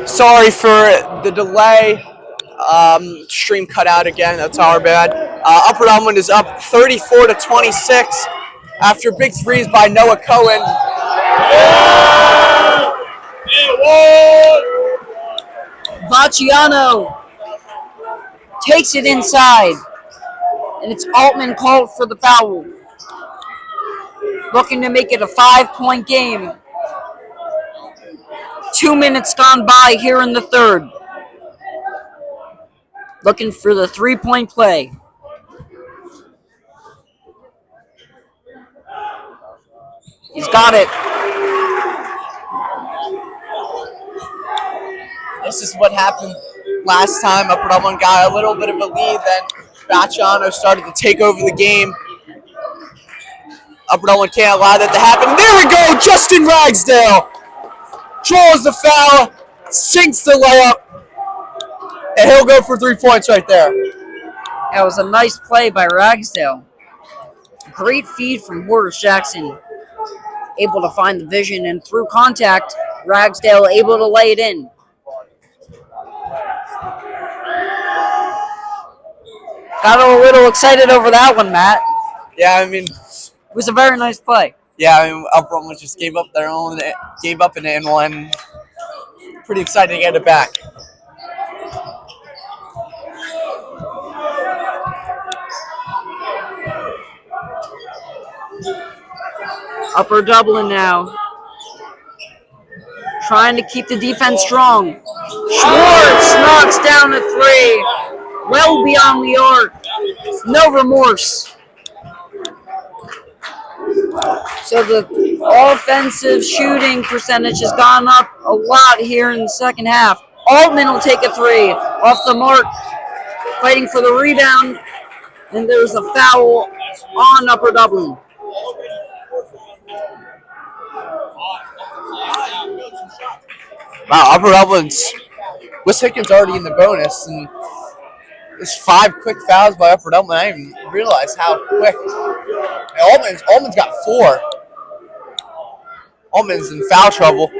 Sorry for the delay. Stream cut out again. That's our bad. Upper Dublin is up 34-26 after big threes by Noah Cohen. Vacciano takes it inside, and it's Altman called for the foul. Looking to make it a 5-point game. 2 minutes gone by here in the third. Looking for the 3-point play. He's got it. This is what happened last time. Upper Dublin got a little bit of a lead, then Vacciano started to take over the game. Upper Dublin can't allow that to happen. There we go! Justin Ragsdale draws the foul, sinks the layup, and he'll go for 3 points right there. That was a nice play by Ragsdale. Great feed from Horace Jackson. Able to find the vision, and through contact, Ragsdale able to lay it in. Got a little excited over that one, Matt. Yeah, I mean, it was a very nice play. Yeah, I mean, Upper Dublin just gave up an in one. Pretty excited to get it back. Upper Dublin now. Trying to keep the defense strong. Schwartz knocks down a three. Well beyond the arc. No remorse. So the offensive shooting percentage has gone up a lot here in the second half. Altman will take a three off the mark. Fighting for the rebound. And there's a foul on Upper Dublin. Wow, Upper Dublin's Wishickon's already in the bonus, and there's 5 quick fouls by Upper Dublin. I didn't even realize how quick. And Altman's got 4. Altman's in foul trouble.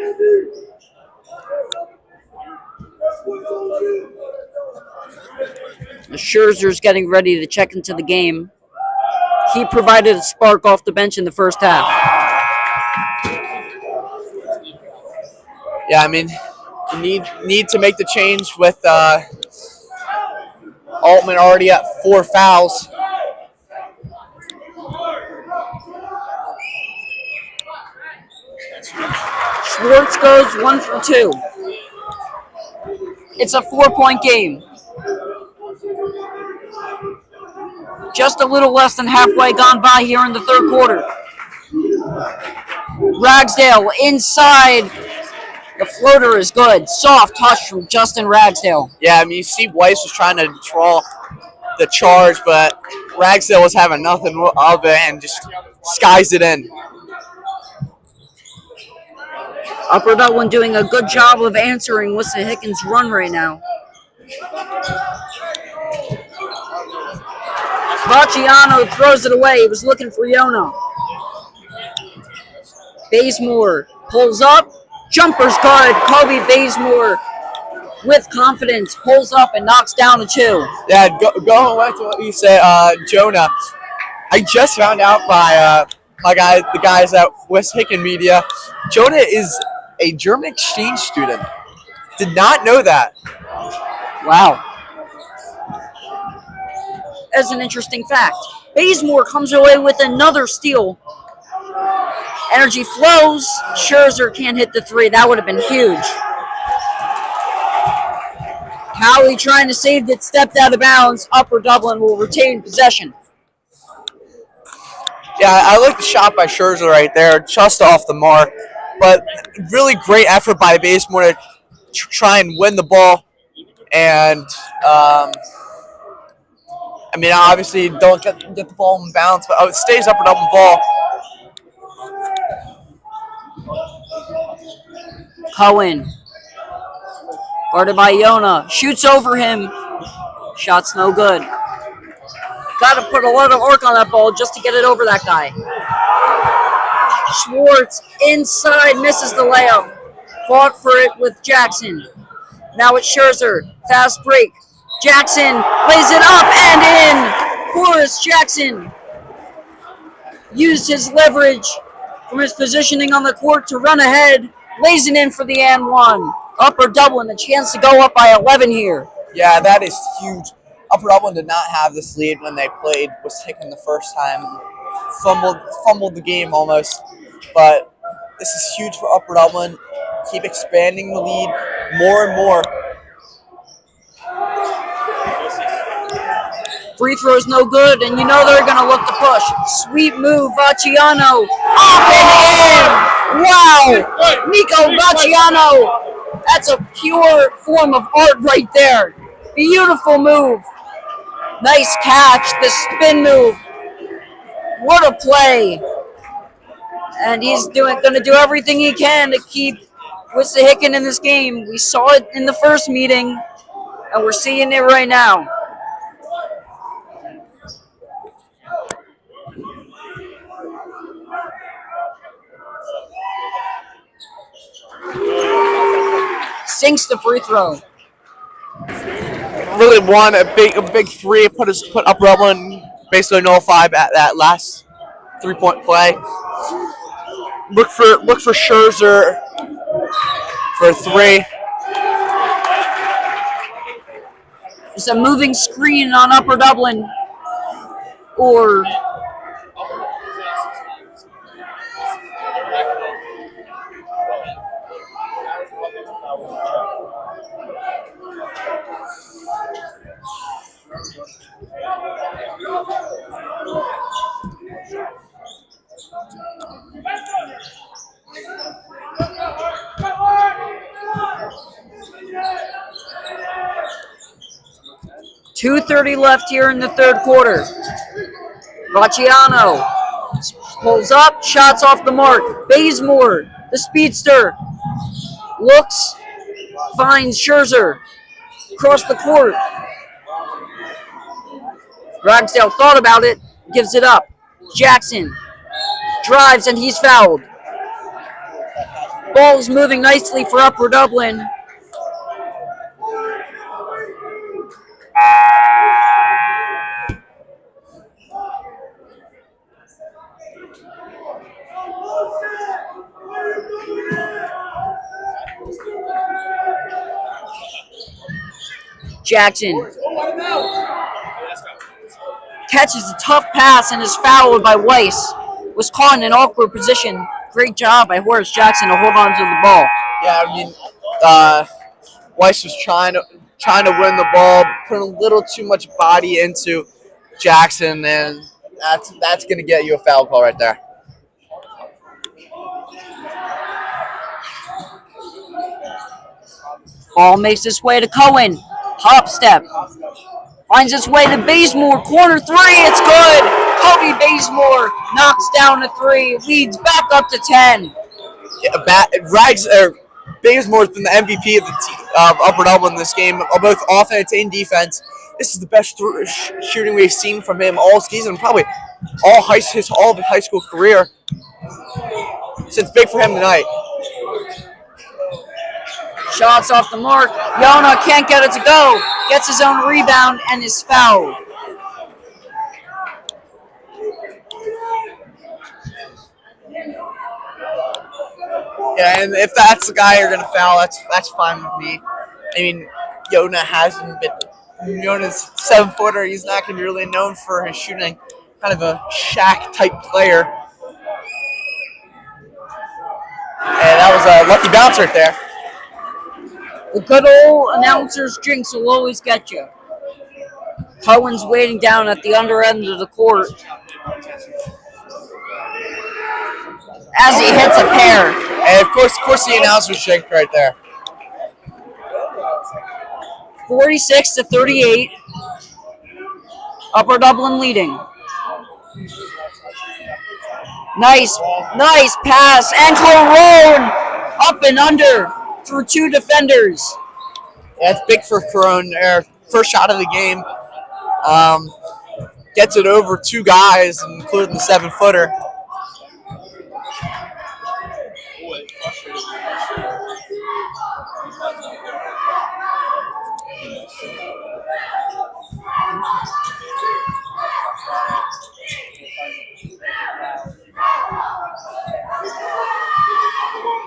Scherzer's getting ready to check into the game. He provided a spark off the bench in the first half. Yeah, I mean, you need to make the change with Altman already at 4 fouls. Schwartz goes 1 for 2. It's a 4-point game. Just a little less than halfway gone by here in the third quarter. Ragsdale inside. The floater is good. Soft touch from Justin Ragsdale. Yeah, I mean, you see Weiss was trying to draw the charge, but Ragsdale was having nothing of it and just skies it in. Upper Dublin doing a good job of answering Wissahickon's run right now. Vacciano throws it away. He was looking for Yona. Bazemore pulls up. Jumper's good. Kobe Bazemore with confidence pulls up and knocks down a 2. Yeah, going back to what you said, Jonah. I just found out by the guys at Wissahickon Media. Jonah is a German exchange student. Did not know that. Wow. As an interesting fact. Bazemore comes away with another steal. Energy flows. Scherzer can't hit the 3. That would have been huge. Howley trying to save it, stepped out of bounds. Upper Dublin will retain possession. Yeah, I like the shot by Scherzer right there, just off the mark. But really great effort by Bazemore to try and win the ball. And, I mean, obviously don't get the ball in bounds, but it stays Upper Dublin ball. Cohen, guarded by Yona, shoots over him. Shot's no good. Got to put a lot of arc on that ball just to get it over that guy. Schwartz inside, misses the layup. Fought for it with Jackson. Now it's Scherzer. Fast break. Jackson lays it up and in. Horace Jackson used his leverage from his positioning on the court to run ahead. Lays it in for the and one. Upper Dublin, a chance to go up by 11 here. Yeah, that is huge. Upper Dublin did not have this lead when they played Wissahickon the first time. Fumbled the game almost. But this is huge for Upper Dublin. Keep expanding the lead more and more. Free throw's no good, and you know they're going to look to push. Sweet move, Vacciano. Up and in! Wow! Nico Vacciano. That's a pure form of art right there. Beautiful move. Nice catch, the spin move. What a play. And he's going to do everything he can to keep Wissahickon in this game. We saw it in the first meeting, and we're seeing it right now. Sinks the free throw. Really won a big three. Put Upper Dublin basically nullified at that last 3-point play. Look for Scherzer for a three. It's a moving screen on Upper Dublin, or .2:30 left here in the third quarter. Vacciano pulls up, shots off the mark. Bazemore, the speedster, looks, finds Scherzer across the court. Ragsdale thought about it, gives it up. Jackson drives and he's fouled. Ball's moving nicely for Upper Dublin. Jackson catches a tough pass and is fouled by Weiss. Was caught in an awkward position. Great job by Horace Jackson to hold on to the ball. Yeah, I mean, Weiss was trying to win the ball, put a little too much body into Jackson, and that's going to get you a foul call right there. Ball makes its way to Cohen. Hop step. Finds its way to Bazemore. Corner three. It's good. Kobe Bazemore knocks down a three. Leads back up to 10. Yeah, Bazemore's been the MVP of Upper Dublin in this game, both offense and defense. This is the best shooting we've seen from him all season, probably all of his high school career. So it's big for him tonight. Shots off the mark. Yona can't get it to go. Gets his own rebound and is fouled. Yeah, and if that's the guy you're gonna foul, that's fine with me. I mean, Yona hasn't been. Yona's 7-footer. He's not gonna be really known for his shooting. Kind of a Shaq type player. And that was a lucky bounce right there. The good old announcer's jinx will always get you. Cohen's waiting down at the under end of the court as he hits a pair. And of course the announcer's jinx right there. 46-38. Upper Dublin leading. Nice pass. And Corone up and under through two defenders. Yeah, it's big for Corone there. First shot of the game. Gets it over two guys, including the 7-footer.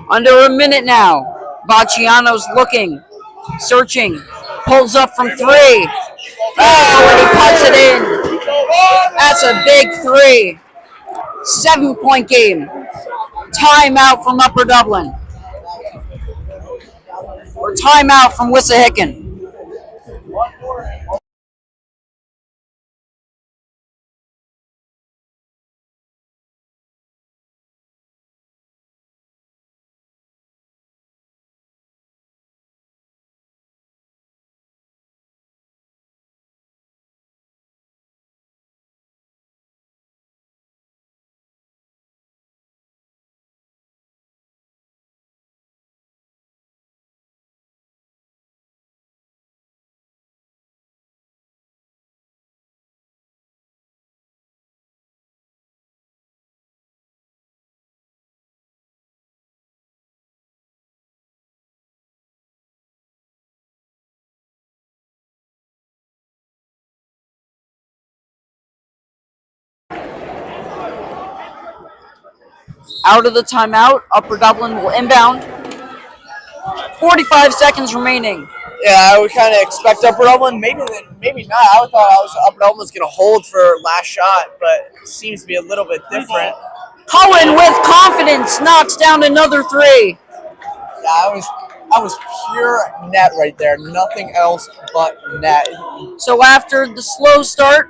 Under a minute now. Vacciano's looking, searching, pulls up from 3. Oh, and he puts it in. That's a big 3. 7-point game. Timeout from Upper Dublin. Or timeout from Wissahickon. Out of the timeout, Upper Dublin will inbound. 45 seconds remaining. Yeah, I would kind of expect Upper Dublin. Maybe not. I thought Upper Dublin was going to hold for last shot, but it seems to be a little bit different. Cohen with confidence knocks down another 3. Yeah, I was pure net right there. Nothing else but net. So after the slow start,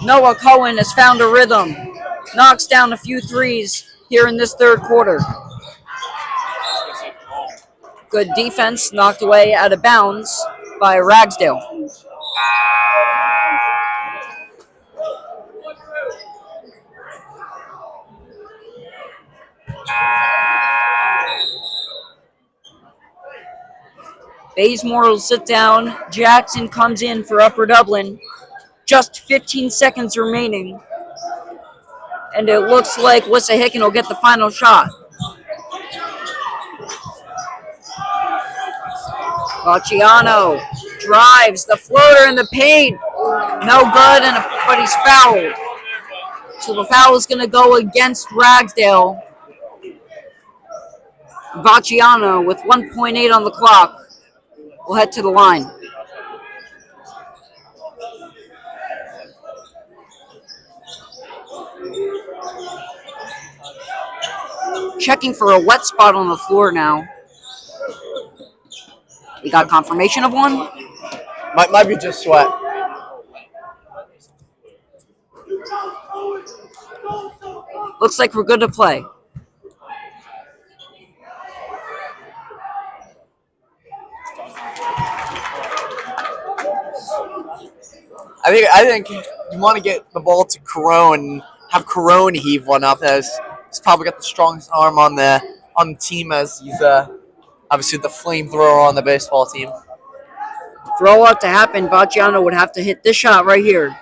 Noah Cohen has found a rhythm. Knocks down a few 3s here in this third quarter. Good defense, knocked away out of bounds by Ragsdale. Bazemore will sit down. Jackson comes in for Upper Dublin. Just 15 seconds remaining. And it looks like Wissahickon will get the final shot. Vacciano drives the floater in the paint. No good, but he's fouled. So the foul is going to go against Ragsdale. Vacciano with 1.8 on the clock will head to the line. Checking for a wet spot on the floor now. We got confirmation of one. Might be just sweat. Looks like we're good to play. I think you want to get the ball to Corone and have Corone heave one up, as he's probably got the strongest arm on the team, as he's obviously the flamethrower on the baseball team. Throw out to happen, Vacciano would have to hit this shot right here. And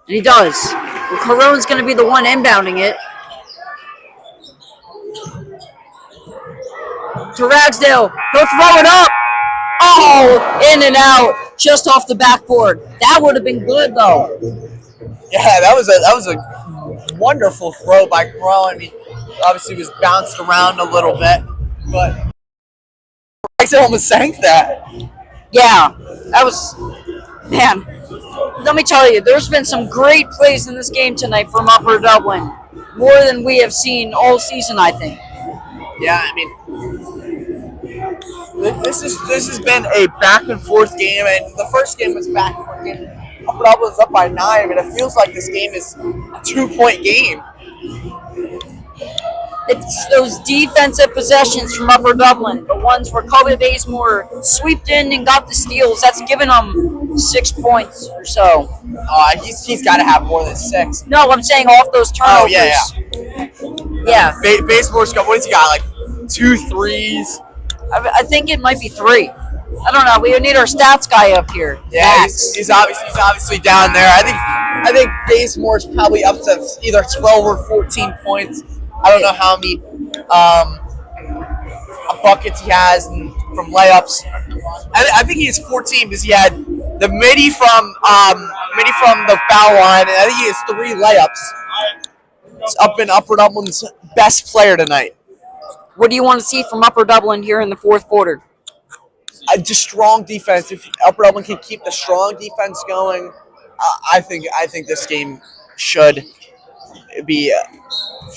he does. Well, Corone's going to be the one inbounding it. To Ragsdale. He'll throw it up. Oh, in and out. Just off the backboard. That would have been good, though. Yeah, that was a wonderful throw by Corone. I mean, obviously he was bounced around a little bit, but Ragsdale almost sank that. Yeah, that was, man, let me tell you, there's been some great plays in this game tonight from Upper Dublin. More than we have seen all season, I think. Yeah, I mean, this has been a back and forth game, and the first game was back and forth game. Upper Dublin's up by 9, but it feels like this game is a 2-point game. It's those defensive possessions from Upper Dublin, the ones where Kobe Bazemore sweeped in and got the steals. That's given him 6 points or so. He's got to have more than 6. No, I'm saying off those turnovers. Oh, yeah. Yeah. Bazemore's got, what has he got, like 2 threes? I think it might be 3. I don't know. We need our stats guy up here. Yeah, he's obviously down there. I think Bazemore's probably up to either 12 or 14 points. I don't know how many buckets he has from layups. I think he has 14 because he had the midi from the foul line, and I think he has 3 layups. It's up in Upper Dublin's best player tonight. What do you want to see from Upper Dublin here in the fourth quarter? Just strong defense. If Upper Dublin can keep the strong defense going, I think this game should be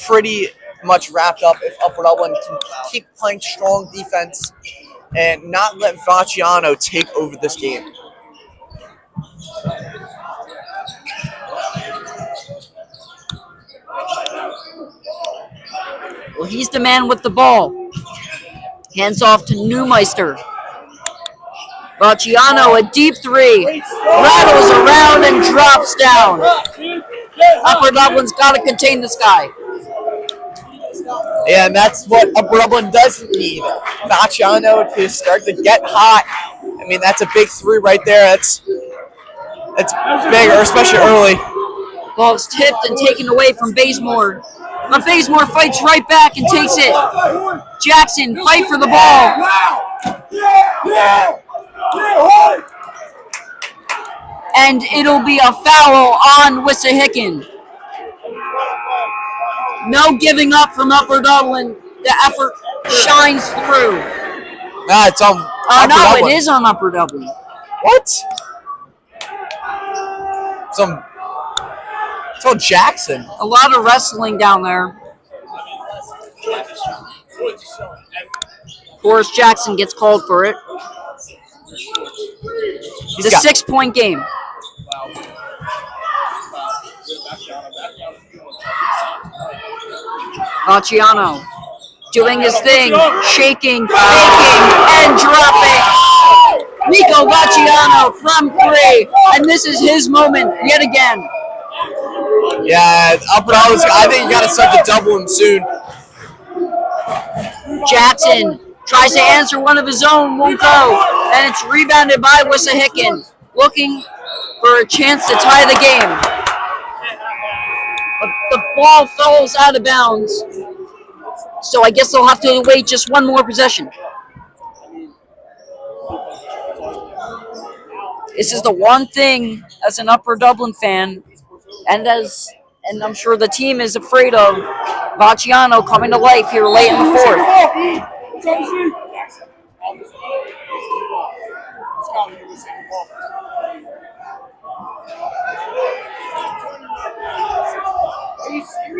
pretty much wrapped up if Upper Dublin can keep playing strong defense and not let Vacciano take over this game. Well, he's the man with the ball. Hands off to Neumeister. Vacciano, a deep three. Rattles around and drops down. Upper Dublin's got to contain this guy. Yeah, and that's what Upper Dublin doesn't need. Vacciano to start to get hot. I mean, that's a big three right there. That's big, especially early. Ball's tipped and taken away from Bazemore. But Bazemore fights right back and takes it. Jackson, fight for the ball. And it'll be a foul on Wissahickon. No giving up from Upper Dublin. The effort shines through. Nah, it's on Upper Dublin. It is on Upper Dublin. What? It's on Jackson. A lot of wrestling down there. Boris Jackson gets called for it. It's a 6-point game. Vacciano doing his thing, shaking, faking, and dropping. Nico Vacciano from 3, and this is his moment yet again. Yeah, Upper Dublin, I think you got to start to double him soon. Jackson tries to answer one of his own, won't go, and it's rebounded by Wissahickon, looking for a chance to tie the game. But the ball falls out of bounds, so I guess they'll have to wait just one more possession. This is the one thing as an Upper Dublin fan, and I'm sure the team is afraid of Vacciano coming to life here late in the fourth.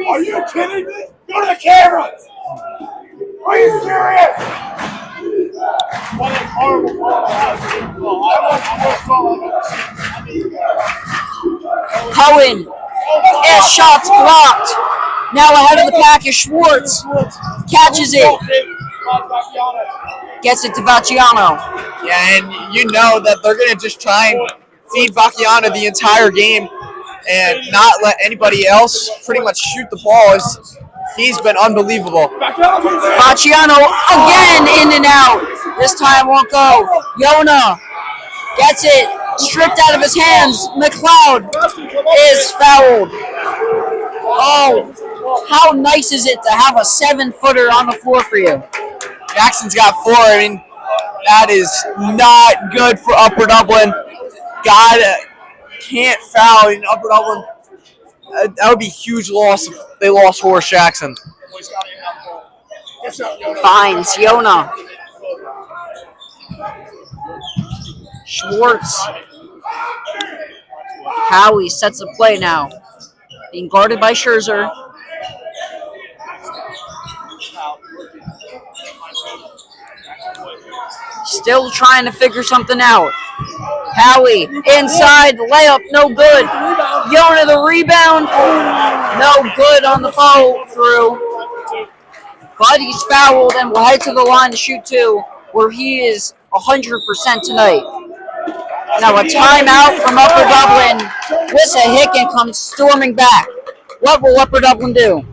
Are you kidding me? Go to the camera! Are you serious? What a horrible ball. Cohen, his shot's blocked. Now ahead of the pack is Schwartz. Catches it. Gets it to Vacciano. Yeah, and you know that they're going to just try and feed Vacciano the entire game and not let anybody else pretty much shoot the ball. He's been unbelievable. Vacciano again in and out. This time won't go. Yona gets it stripped out of his hands. McLeod is fouled. Oh, how nice is it to have a 7-footer on the floor for you? Jackson's got 4. I mean, that is not good for Upper Dublin. God can't foul in Upper Dublin. That would be a huge loss if they lost Horace Jackson. Finds Yona. Schwartz. Howie sets the play now. Being guarded by Scherzer. Still trying to figure something out. Howie inside, layup, no good. Yona the rebound, no good on the follow through. But he's fouled and will head to the line to shoot 2, where he is 100% tonight. Now a timeout from Upper Dublin. Wissahickon comes storming back. What will Upper Dublin do?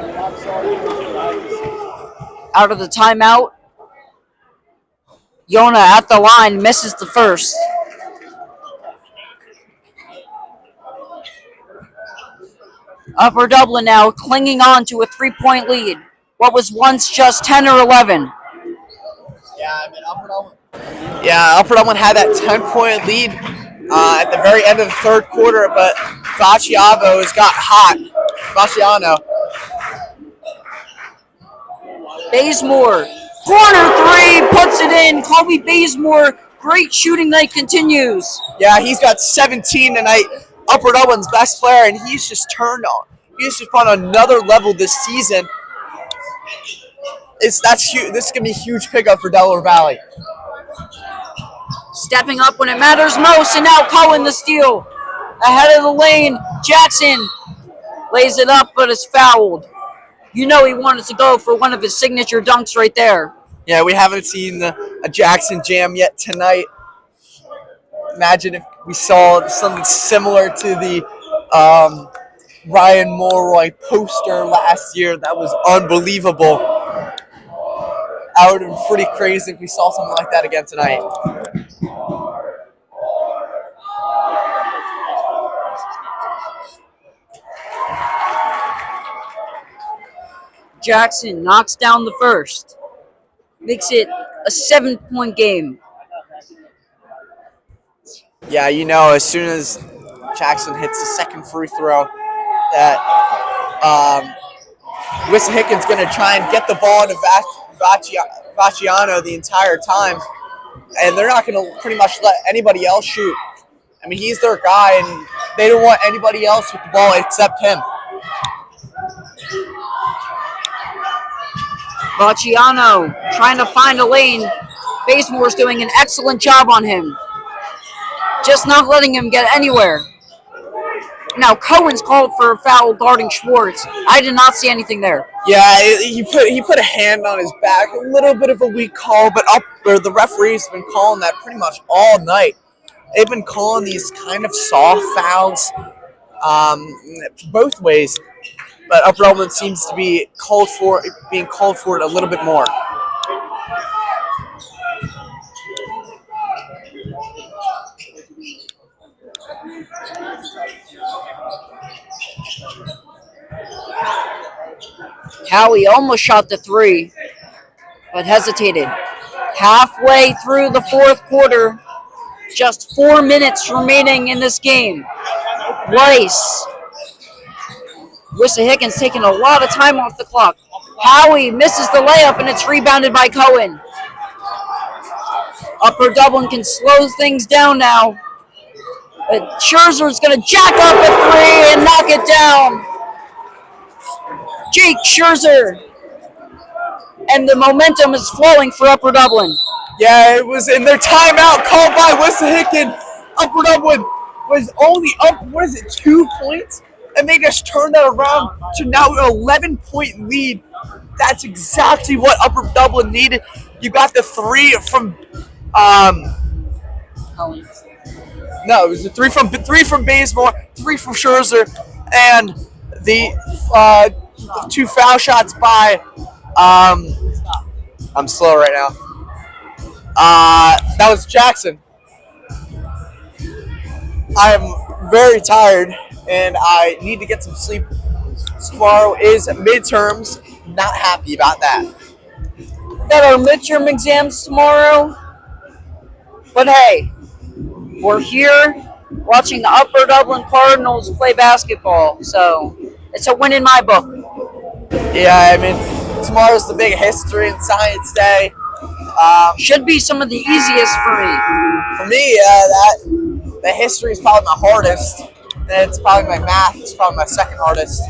Out of the timeout. Yona at the line misses the first. Upper Dublin now clinging on to a 3-point lead. What was once just 10 or 11. Upper Dublin had that 10-point lead at the very end of the third quarter, but Vaciano has got hot. Vaciano. Bazemore, corner three, puts it in. Colby Bazemore, great shooting night continues. Yeah, he's got 17 tonight. Upper Dublin's best player, and he's just turned on. He's just on another level this season. That's huge. This is gonna be a huge pickup for Delaware Valley. Stepping up when it matters most, and now Cohen the steal. Ahead of the lane, Jackson lays it up, but is fouled. You know he wanted to go for one of his signature dunks right there. Yeah, we haven't seen a Jackson jam yet tonight. Imagine if we saw something similar to the Ryan Mulroy poster last year. That was unbelievable. I would have been pretty crazy if we saw something like that again tonight. Jackson knocks down the first. Makes it a 7-point game. Yeah, you know, as soon as Jackson hits the second free throw, that Wissahickon's going to try and get the ball to Vaciano the entire time, and they're not going to pretty much let anybody else shoot. I mean, he's their guy, and they don't want anybody else with the ball except him. Vaciano trying to find a lane. Bazemore's doing an excellent job on him. Just not letting him get anywhere. Now Cohen's called for a foul guarding Schwartz. I did not see anything there. Yeah, he put a hand on his back. A little bit of a weak call, but the referees have been calling that pretty much all night. They've been calling these kind of soft fouls both ways. But Upper Dublin seems to be being called for it a little bit more. Howie almost shot the three, but hesitated. Halfway through the fourth quarter, just 4 minutes remaining in this game. Weiss. Wissahickon taking a lot of time off the clock. Howie misses the layup, and it's rebounded by Cohen. Upper Dublin can slow things down now. But Scherzer's going to jack up a three and knock it down. Jake Scherzer. And the momentum is flowing for Upper Dublin. Yeah, it was in their timeout called by Wissahickon. Upper Dublin was only up, 2 points? And they just turned that around to now an 11-point lead. That's exactly what Upper Dublin needed. You got the three from no, it was the three from Bazemore, 3 from Scherzer, and the 2 foul shots by I'm slow right now. That was Jackson. I am very tired and I need to get some sleep. Tomorrow is midterms. Not happy about that. Got our midterm exams tomorrow. But hey, we're here watching the Upper Dublin Cardinals play basketball. So it's a win in my book. Yeah, I mean, tomorrow's the big history and science day. Should be some of the easiest for me. For me, the history is probably my hardest. And it's probably my math. It's probably my second hardest.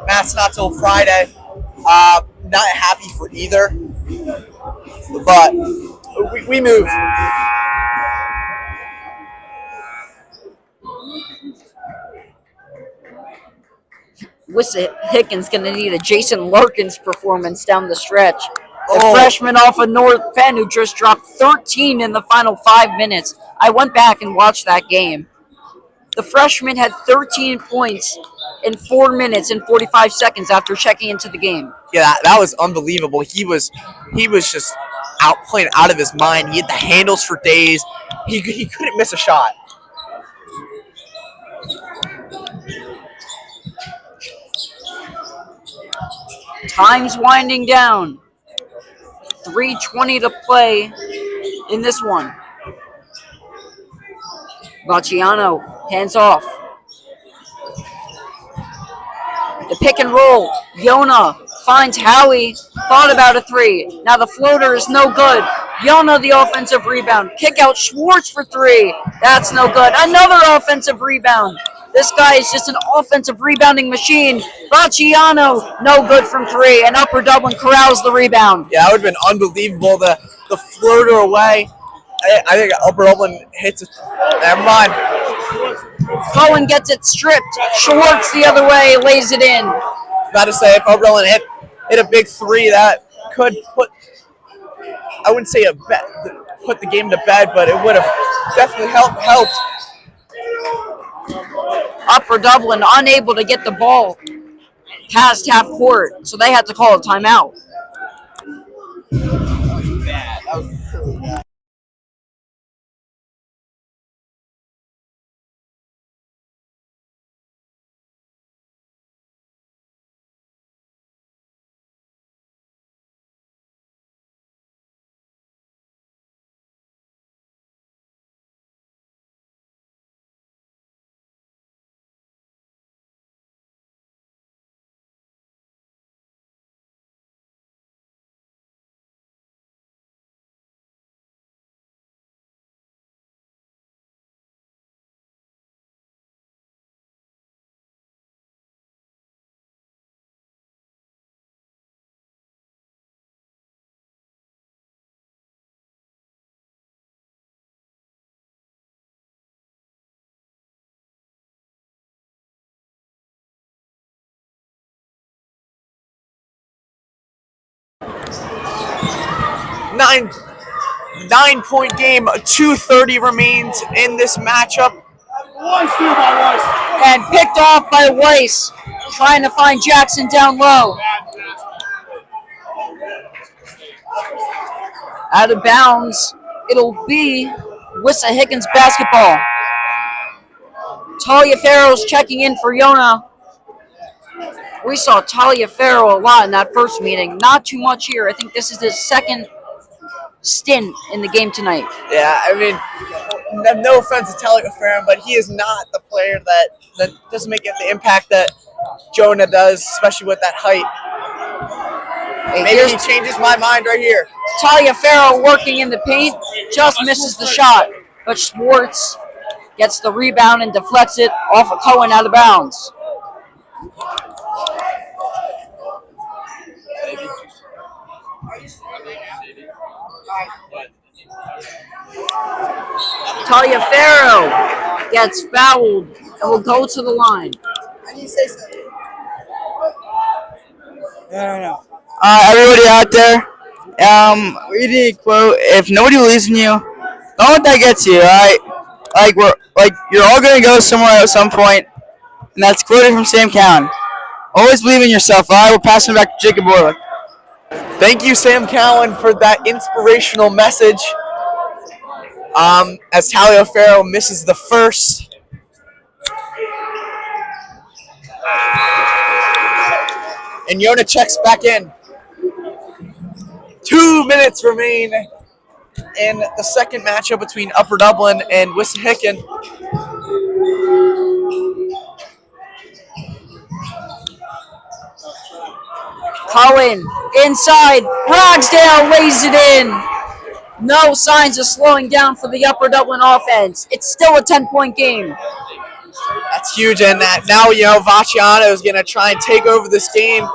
Math's not till Friday. Not happy for either. But we move. Wissahickon's going to need a Jason Larkins performance down the stretch. The freshman off of North Penn who just dropped 13 in the final 5 minutes. I went back and watched that game. The freshman had 13 points in 4 minutes and 45 seconds after checking into the game. Yeah, that was unbelievable. He was just playing out of his mind. He had the handles for days. He couldn't miss a shot. Time's winding down. 3:20 to play in this one. Vacciano, hands off. The pick and roll. Yona finds Howie. Thought about a three. Now the floater is no good. Yona the offensive rebound. Kick out Schwartz for three. That's no good. Another offensive rebound. This guy is just an offensive rebounding machine. Vacciano, no good from three. And Upper Dublin corrals the rebound. Yeah, that would have been unbelievable. The floater away. I think Upper Dublin hits it. Never mind. Cohen gets it stripped. Schwartz the other way, lays it in. Got to say, if Upper Dublin hit a big three, that could put, I wouldn't say put the game to bed, but it would have definitely helped. Upper Dublin unable to get the ball past half court, so they had to call a timeout. That was really bad. Nine-point game. 2:30 remains in this matchup. And picked off by Weiss, trying to find Jackson down low. Out of bounds, it'll be Wissahickon's basketball. Taliaferro's checking in for Yona. We saw Taliaferro a lot in that first meeting. Not too much here. I think this is his second stint in the game tonight. Yeah, I mean, no offense to Taliaferro, but he is not the player that doesn't make the impact that Jonah does, especially with that height. Maybe he changes my mind right here. Taliaferro working in the paint, just misses the shot. But Schwartz gets the rebound and deflects it off of Cohen out of bounds. Taliaferro gets fouled and will go to the line. Everybody out there, we did a quote. If nobody believes in you, don't let that get to you. Like you're all gonna go somewhere at some point, and that's quoted from Sam Cowan. Always believe in yourself. All right, we'll pass it back to Jacob Borlick. Thank you, Sam Cowan, for that inspirational message. As Taliaferro misses the first. And Yona checks back in. 2 minutes remain in the second matchup between Upper Dublin and Wissahickon. Cohen inside. Ragsdale lays it in. No signs of slowing down for the Upper Dublin offense. It's still a 10-point game. That's huge, and that now Vacciano is going to try and take over this game.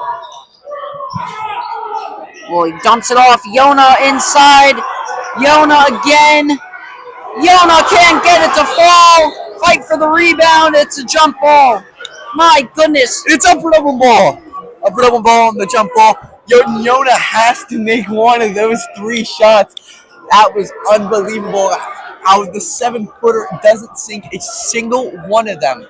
Well, he dumps it off. Yona inside. Yona again. Yona can't get it to fall. Fight for the rebound. It's a jump ball. My goodness. It's Upper Dublin ball. Upper Dublin ball on the jump ball. Yona has to make one of those three shots. That was unbelievable how the 7-footer doesn't sink a single one of them.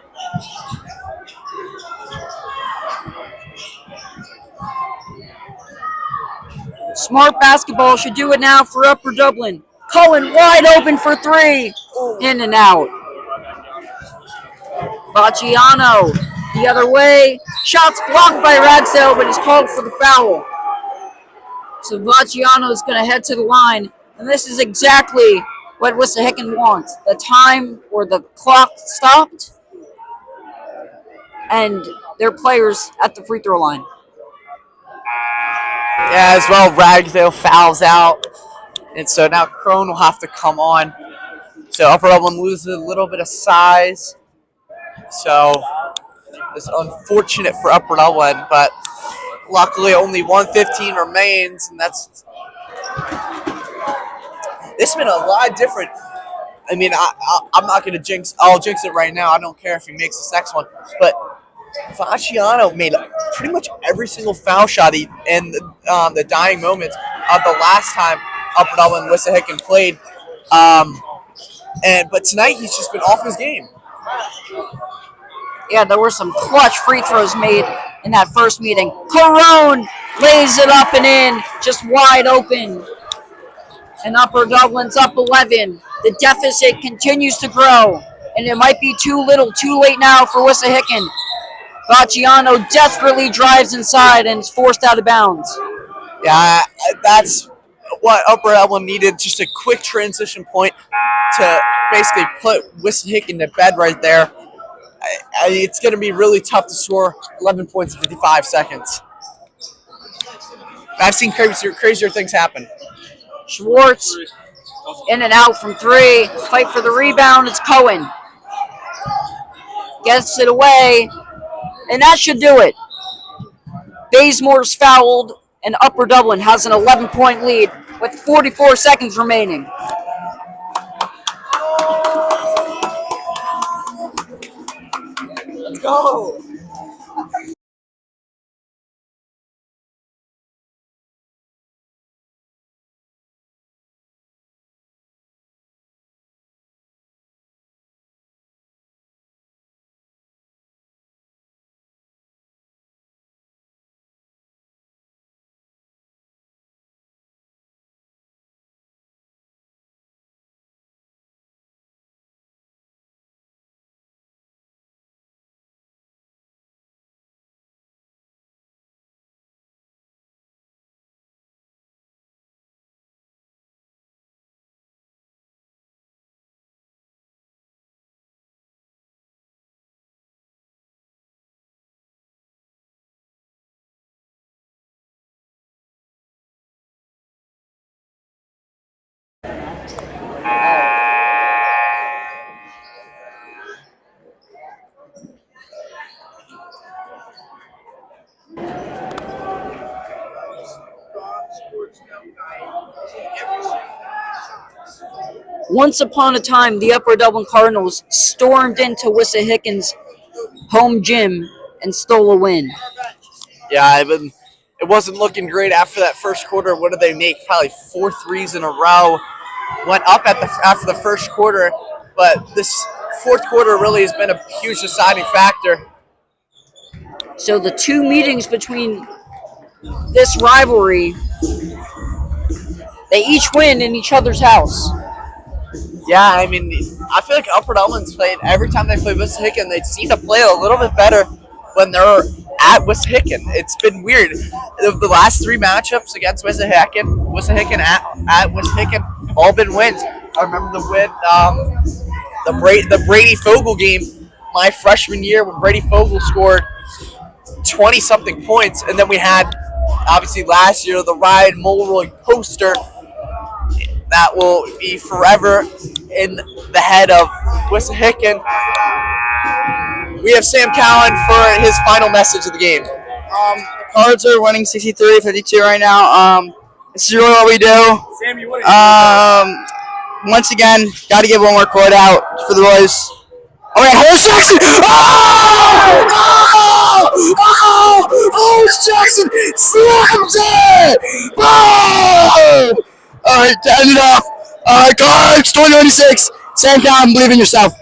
Smart basketball should do it now for Upper Dublin. Cohen wide open for three. In and out. Vacciano the other way. Shots blocked by Ragsdale, but he's called for the foul. So Vacciano is going to head to the line. And this is exactly what Wissahickon wants. The time or the clock stopped. And their players at the free throw line. Yeah, as well, Ragsdale fouls out. And so now Crone will have to come on. So Upper Dublin loses a little bit of size. So it's unfortunate for Upper Dublin, but luckily only 1:15 remains, and this has been a lot different. I mean, I'm not going to jinx. I'll jinx it right now. I don't care if he makes this next one. But Vacciano made pretty much every single foul shot in the dying moments of the last time Upper Dublin and Wissahickon played. But tonight he's just been off his game. Yeah, there were some clutch free throws made in that first meeting. Corone lays it up and in, just wide open. And Upper Dublin's up 11. The deficit continues to grow, and it might be too little, too late now for Wissahickon. Vacciano desperately drives inside and is forced out of bounds. Yeah, that's what Upper Dublin needed, just a quick transition point to basically put Wissahickon to bed right there. It's going to be really tough to score 11 points in 55 seconds. I've seen crazier things happen. Schwartz in and out from three. Fight for the rebound. It's Cohen. Gets it away. And that should do it. Bazemore's fouled, and Upper Dublin has an 11-point lead with 44 seconds remaining. Let's go. Once upon a time, the Upper Dublin Cardinals stormed into Wissahickon's home gym and stole a win. Yeah, it wasn't looking great after that first quarter. What did they make? Probably 4 threes in a row. Went up after the first quarter, but this fourth quarter really has been a huge deciding factor. So the two meetings between this rivalry, they each win in each other's house. Yeah, I mean, I feel like Upper Dublin's played, every time they play Wissahickon, they seem to play a little bit better when they're at Wissahickon. It's been weird. The last 3 matchups against Wissahickon at Wissahickon have all been wins. I remember the win, the Brady Fogel game my freshman year when Brady Fogel scored 20-something points, and then we had, obviously last year, the Ryan Mulroy poster that will be forever in the head of Wissahickon. We have Sam Cowan for his final message of the game. The Cards are winning 63-52 right now. This is really what we do. Once again, got to give one more quote out for the boys. Oh, wait, Hollis Jackson! Hollis Jackson slams it! Oh! All right, to end it off, Coach 2026. Stand down, believe in yourself.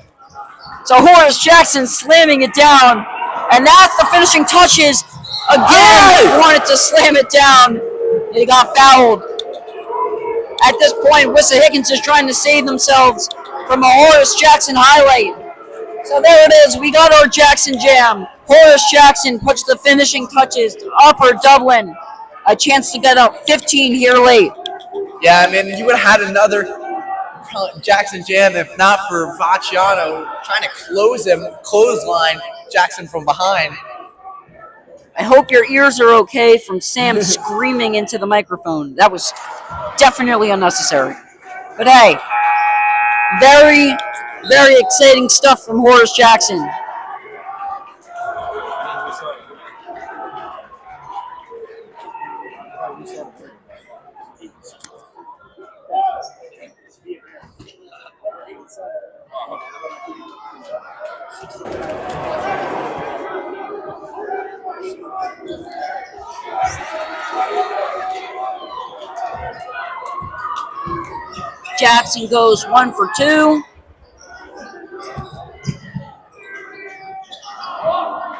So Horace Jackson slamming it down, and that's the finishing touches. Again, he wanted to slam it down, and he got fouled. At this point, Wissahickon is trying to save themselves from a Horace Jackson highlight. So there it is. We got our Jackson Jam. Horace Jackson puts the finishing touches to Upper Dublin. A chance to get up 15 here late. Yeah, I mean, you would have had another Jackson Jam if not for Vacciano trying to clothesline Jackson from behind. I hope your ears are okay from Sam screaming into the microphone. That was definitely unnecessary. But hey, very, very exciting stuff from Horace Jackson. Jackson goes 1 for 2.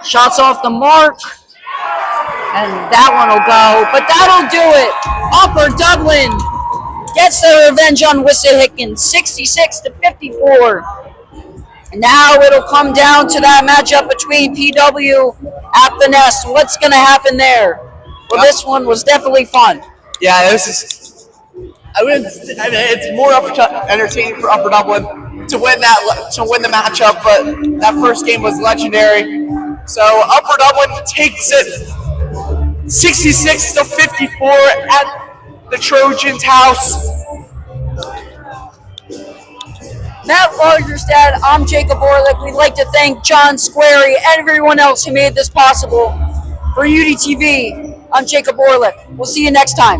Shots off the mark. And that one will go. But that'll do it. Upper Dublin gets their revenge on Wissahickon, 66-54. And now it'll come down to that matchup between PW at the Nest. What's going to happen there? Well, this one was definitely fun. Yeah, this is. I mean, it's more entertaining for Upper Dublin to win the matchup, but that first game was legendary. So Upper Dublin takes it 66-54 at the Trojans' house. Matt Lagerstad, I'm Jacob Orlick. We'd like to thank John Squarey and everyone else who made this possible. For UDTV, I'm Jacob Orlick. We'll see you next time.